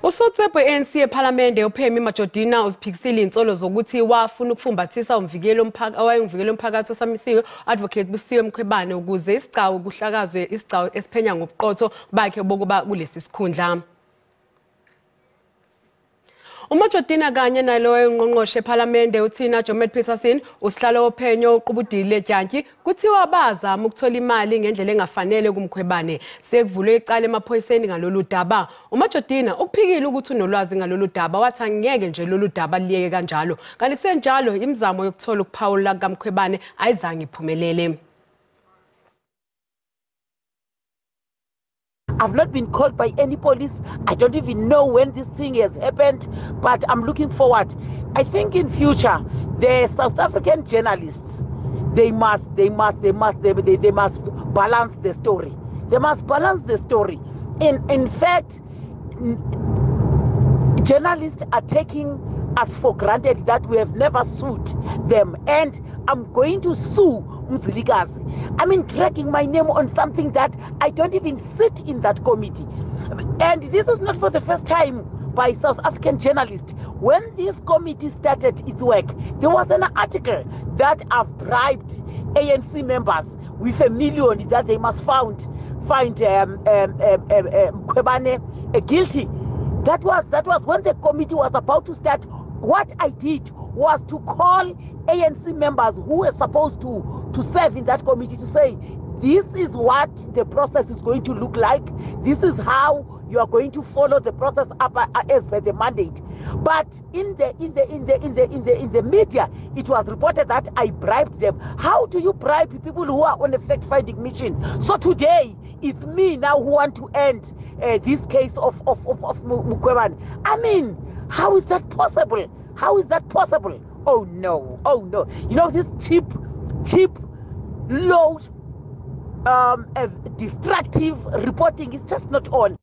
Usotswebhe ANC ePhalamende uPhemi Majortina uziphikisile insolo zokuthi wafuna ukufumbathisa umvikeli umphakathi osamisiwe Advocate Busiwe Mkhwebane ukuze isigcawu kuhlakazwe isigcawu esiphenya ngobuqotho bakhe bokuba kulesi sikhundla. Umajortina kanye naloyo ngqongqoshe ePhalamende uThina Jomet Peterson usihlalo ophenyo uqubudile Dyantyisa kuthiwa bazama ukuthola imali ngendlela engafanele kuMkhwebane sekuvulwe icala emaphoyiseni ngalolu daba. Umajortina ukuphikile ukuthi unolwazi ngalolu daba wathi angeke nje lolu daba liyeke kanjalo kanti kusenjalo imizamo yokuthola ukuphawula kaMkhwebane ayizange iphumelele. I've not been called by any police. I don't even know when this thing has happened, but I'm looking forward. I think in future, the South African journalists, they must balance the story. They must balance the story. In fact, journalists are taking us for granted that we have never sued them, and I'm going to sue Mzilikazi. I mean, dragging my name on something that I don't even sit in that committee. And this is not for the first time by South African journalists. When this committee started its work, there was an article that I've bribed ANC members with $1 million that they must find Mkhwebane guilty. That was when the committee was about to start. What I did was to call ANC members who were supposed to serve in that committee to say, this is what the process is going to look like. This is how you are going to follow the process up as per the mandate. But in the media, it was reported that I bribed them. How do you bribe people who are on a fact-finding mission? So today, it's me now who want to end this case of Mkhwebane. I mean, how is that possible? How is that possible? Oh no, oh no. You know, this cheap, low, destructive reporting is just not on.